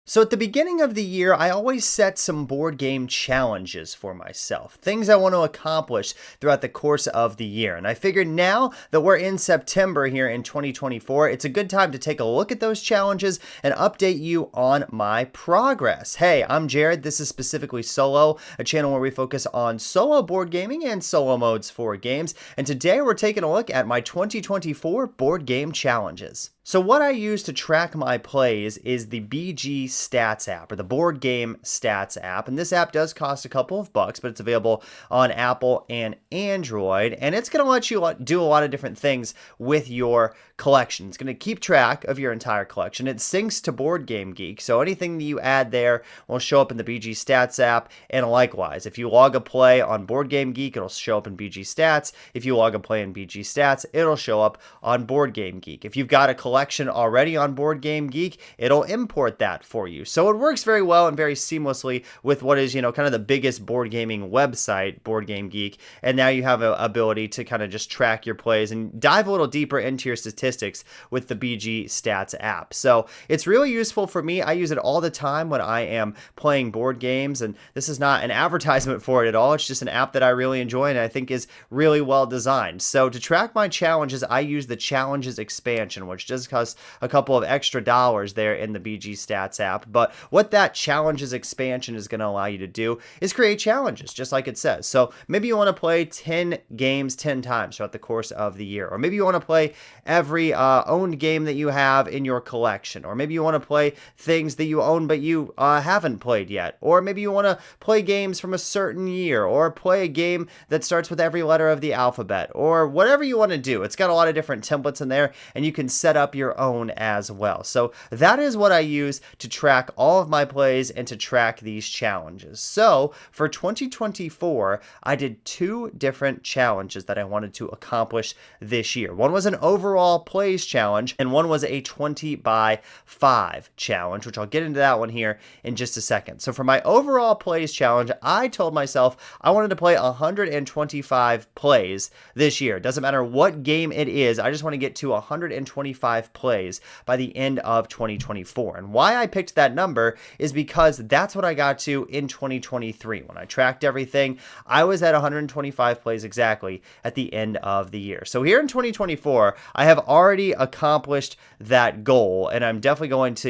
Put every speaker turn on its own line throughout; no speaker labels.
So at the beginning of the year, I always set some board game challenges for myself, things I want to accomplish throughout the course of the year. And I figured now that we're in September here in 2024, it's a good time to take a look at those challenges and update you on my progress. Hey, I'm Jared. This is specifically Solo, a channel where we focus on solo board gaming and solo modes for games. And today we're taking a look at my 2024 board game challenges. So what I use to track my plays is the BG Stats app, or the Board Game Stats app. And this app does cost a couple of bucks, but it's available on Apple and Android. And it's going to let you do a lot of different things with your collection. It's going to keep track of your entire collection. It syncs to Board Game Geek, so anything that you add there will show up in the BG Stats app. And likewise, if you log a play on Board Game Geek, it'll show up in BG Stats. If you log a play in BG Stats, it'll show up on Board Game Geek. If you've got a collection already on Board Game Geek, it'll import that for you. So it works very well and very seamlessly with what is, kind of the biggest board gaming website, Board Game Geek. And now you have an ability to kind of just track your plays and dive a little deeper into your statistics with the BG Stats app. So it's really useful for me. I use it all the time when I am playing board games, and this is not an advertisement for it at all. It's just an app that I really enjoy and I think is really well designed. So to track my challenges, I use the challenges expansion, which does cost a couple of extra dollars there in the BG Stats app. But what that challenges expansion is going to allow you to do is create challenges, just like it says. So maybe you want to play 10 games 10 times throughout the course of the year, or maybe you want to play every owned game that you have in your collection, or maybe you want to play things that you own but you haven't played yet, or maybe you want to play games from a certain year, or play a game that starts with every letter of the alphabet, or whatever you want to do. It's got a lot of different templates in there, and you can set up your own as well. So that is what I use to track all of my plays and to track these challenges. So for 2024, I did two different challenges that I wanted to accomplish this year. One was an overall plays challenge, and one was a 20 by 5 challenge, which I'll get into that one here in just a second. So for my overall plays challenge, I told myself I wanted to play 125 plays this year. It doesn't matter what game it is, I just want to get to 125 plays by the end of 2024. And why I picked that number is because that's what I got to in 2023. When I tracked everything, I was at 125 plays exactly at the end of the year. So here in 2024, I have already accomplished that goal, and I'm definitely going to,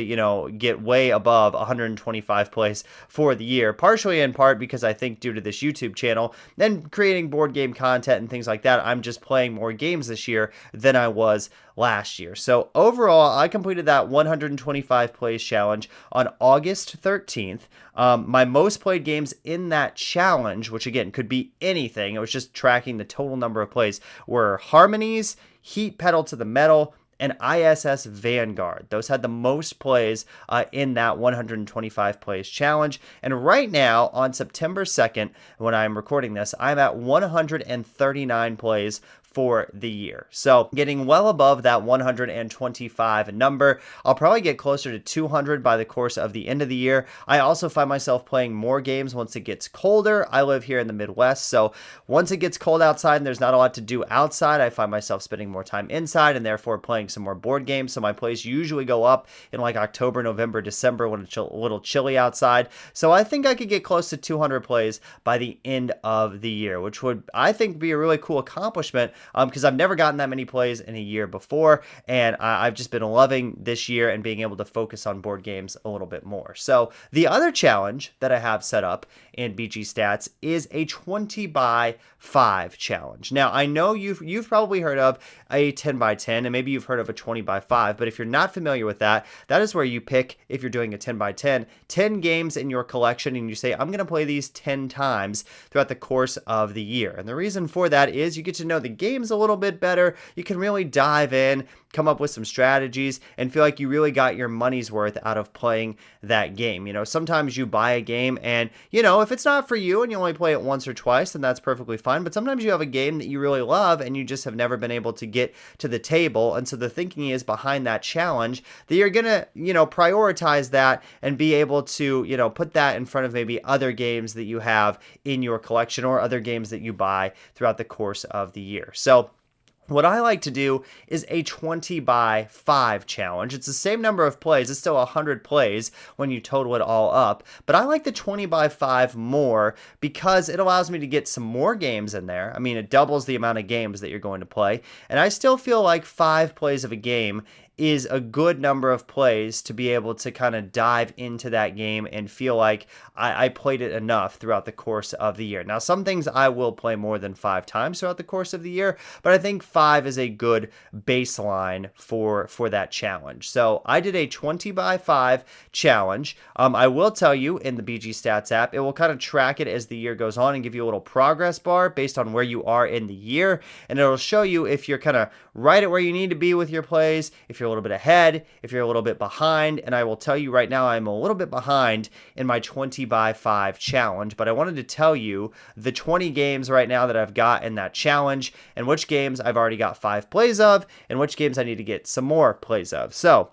get way above 125 plays for the year, partially in part because I think due to this YouTube channel and creating board game content and things like that, I'm just playing more games this year than I was last year. So overall, I completed that 125 plays challenge on August 13th. My most played games in that challenge, which again could be anything, it was just tracking the total number of plays, were Harmonies, Heat Pedal to the Metal, and ISS Vanguard. Those had the most plays in that 125 plays challenge. And right now, on September 2nd, when I'm recording this, I'm at 139 plays for the year. So getting well above that 125 number. I'll probably get closer to 200 by the course of the end of the year. I also find myself playing more games once it gets colder. I live here in the Midwest, so once it gets cold outside and there's not a lot to do outside, I find myself spending more time inside and therefore playing some more board games. So my plays usually go up in like October, November, December when it's a little chilly outside. So I think I could get close to 200 plays by the end of the year, which would, I think, be a really cool accomplishment because I've never gotten that many plays in a year before, and I've just been loving this year and being able to focus on board games a little bit more. So the other challenge that I have set up in BG Stats is a 20 by 5 challenge. Now, I know you've probably heard of a 10 by 10, and maybe you've heard of a 20 by 5, but if you're not familiar with that, that is where you pick, if you're doing a 10 by 10, 10 games in your collection, and you say, I'm going to play these 10 times throughout the course of the year. And the reason for that is you get to know the games a little bit better. You can really dive in, come up with some strategies, and feel like you really got your money's worth out of playing that game. Sometimes you buy a game and, if it's not for you and you only play it once or twice, then that's perfectly fine. But sometimes you have a game that you really love and you just have never been able to get to the table. And so the thinking is behind that challenge that you're going to, prioritize that and be able to, put that in front of maybe other games that you have in your collection or other games that you buy throughout the course of the year. So What I like to do is a 20 by 5 challenge. It's the same number of plays. It's still 100 plays when you total it all up. But I like the 20 by 5 more because it allows me to get some more games in there. I mean, it doubles the amount of games that you're going to play. And I still feel like 5 plays of a game is a good number of plays to be able to kind of dive into that game and feel like I played it enough throughout the course of the year. Now, some things I will play more than 5 times throughout the course of the year, but I think 5 is a good baseline for that challenge. So I did a 20 by 5 challenge. I will tell you in the BG Stats app, it will kind of track it as the year goes on and give you a little progress bar based on where you are in the year. And it'll show you if you're kind of right at where you need to be with your plays, if you're a little bit ahead, if you're a little bit behind. And I will tell you right now, I'm a little bit behind in my 20 by 5 challenge, but I wanted to tell you the 20 games right now that I've got in that challenge and which games I've already got 5 plays of and which games I need to get some more plays of. So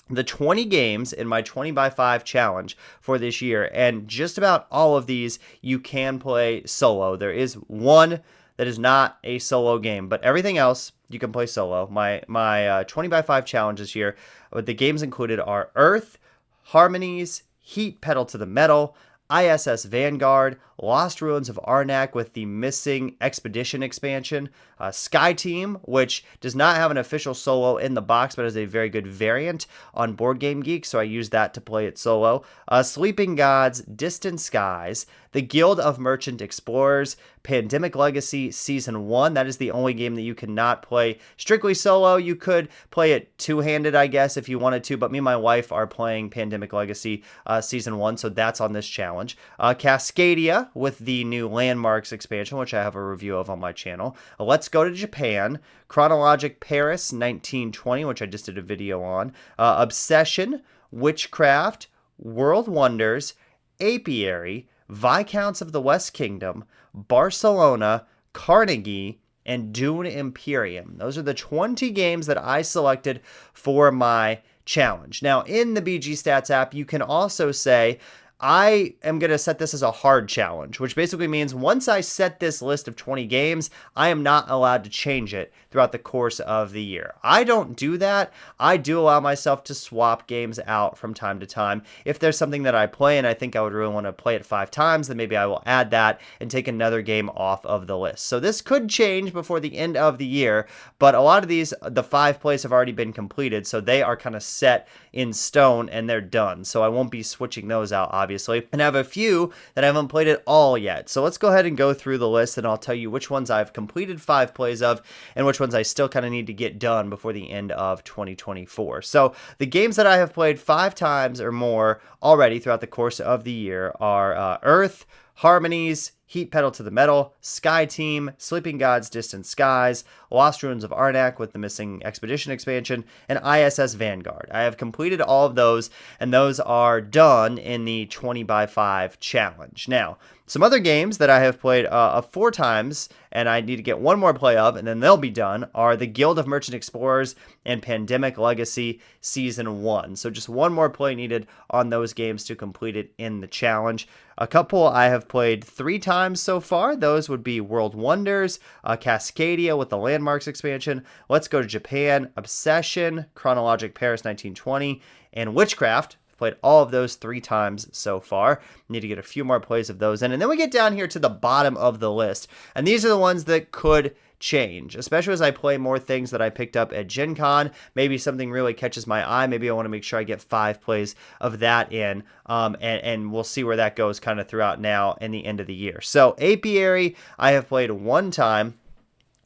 the 20 games in my 20 by 5 challenge for this year, and just about all of these you can play solo. There is one that is not a solo game, but everything else you can play solo. My 20 by 5 challenge this year, the games included are Earth, Harmonies, Heat Pedal to the Metal, ISS Vanguard, Lost Ruins of Arnak with the missing Expedition expansion, Sky Team, which does not have an official solo in the box, but is a very good variant on Board Game Geek, so I use that to play it solo, Sleeping Gods, Distant Skies, the Guild of Merchant Explorers, Pandemic Legacy Season 1. That is the only game that you cannot play strictly solo. You could play it two-handed, I guess, if you wanted to, but me and my wife are playing Pandemic Legacy Season 1, so that's on this challenge. Cascadia with the new Landmarks expansion, which I have a review of on my channel. Let's Go to Japan. Chronologic Paris 1920, which I just did a video on. Obsession, Witchcraft, World Wonders, Apiary, Viscounts of the West Kingdom, Barcelona, Carnegie, and Dune Imperium. Those are the 20 games that I selected for my challenge. Now, in the BG Stats app, you can also say, I am going to set this as a hard challenge, which basically means once I set this list of 20 games, I am not allowed to change it throughout the course of the year. I don't do that. I do allow myself to swap games out from time to time. If there's something that I play and I think I would really want to play it 5 times, then maybe I will add that and take another game off of the list. So this could change before the end of the year, but a lot of these, the 5 plays have already been completed, so they are kind of set in stone and they're done. So I won't be switching those out, obviously. And I have a few that I haven't played at all yet. So let's go ahead and go through the list and I'll tell you which ones I've completed 5 plays of and which ones I still kind of need to get done before the end of 2024. So the games that I have played 5 times or more already throughout the course of the year are Earth, Harmonies, Heat Pedal to the Metal, Sky Team, Sleeping Gods, Distant Skies, Lost Ruins of Arnak with the missing Expedition expansion, and ISS Vanguard. I have completed all of those, and those are done in the 20 by 5 challenge. Now, some other games that I have played 4 times, and I need to get one more play of, and then they'll be done, are the Guild of Merchant Explorers and Pandemic Legacy Season 1. So just one more play needed on those games to complete it in the challenge. A couple I have played 3 times so far. Those would be World Wonders, Cascadia with the Landmarks expansion, Let's Go to Japan, Obsession, Chronologic Paris 1920, and Witchcraft. Played all of those 3 times so far. Need to get a few more plays of those in. And then we get down here to the bottom of the list. And these are the ones that could change, especially as I play more things that I picked up at Gen Con. Maybe something really catches my eye. Maybe I want to make sure I get 5 plays of that in. And we'll see where that goes kind of throughout now and the end of the year. So Apiary, I have played 1 time.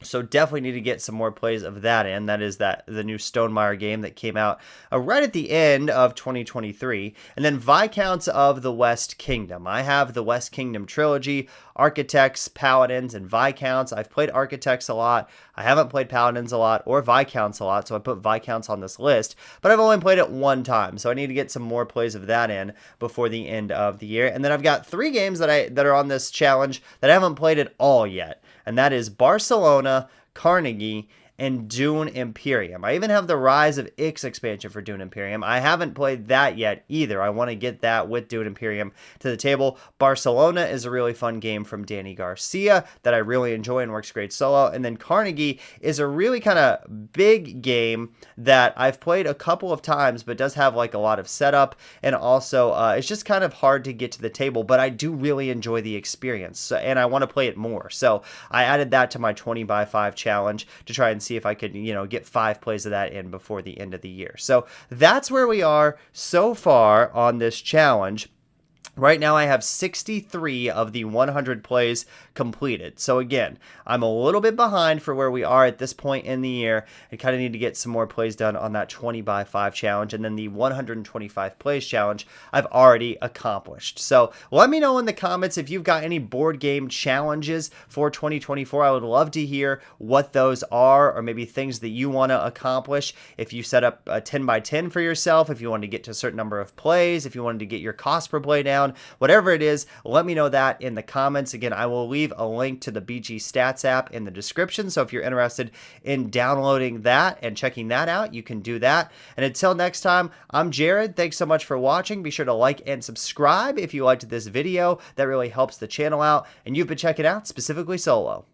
So definitely need to get some more plays of that in. That is the new Stonemaier game that came out right at the end of 2023. And then Viscounts of the West Kingdom. I have the West Kingdom trilogy, Architects, Paladins, and Viscounts. I've played Architects a lot. I haven't played Paladins a lot or Viscounts a lot, so I put Viscounts on this list. But I've only played it 1 time, so I need to get some more plays of that in before the end of the year. And then I've got 3 games that are on this challenge that I haven't played at all yet. And that is Barcelona, Carnegie, and Dune Imperium. I even have the Rise of Ix expansion for Dune Imperium. I haven't played that yet either. I want to get that with Dune Imperium to the table. Barcelona is a really fun game from Danny Garcia that I really enjoy and works great solo. And then Carnegie is a really kind of big game that I've played a couple of times, but does have like a lot of setup, and also it's just kind of hard to get to the table, but I do really enjoy the experience, and I want to play it more. So I added that to my 20x5 challenge to try and see if I could, get 5 plays of that in before the end of the year. So that's where we are so far on this challenge. Right now, I have 63 of the 100 plays completed. So again, I'm a little bit behind for where we are at this point in the year. I kind of need to get some more plays done on that 20x5 challenge. And then the 125 plays challenge, I've already accomplished. So let me know in the comments if you've got any board game challenges for 2024. I would love to hear what those are, or maybe things that you want to accomplish. If you set up a 10x10 for yourself, if you wanted to get to a certain number of plays, if you wanted to get your cost per play down, whatever it is, let me know that in the comments. Again, I will leave a link to the BG Stats app in the description, so if you're interested in downloading that and checking that out, you can do that. And until next time, I'm Jared. Thanks so much for watching. Be sure to like and subscribe if you liked this video. That really helps the channel out. And you've been checking out Specifically Solo.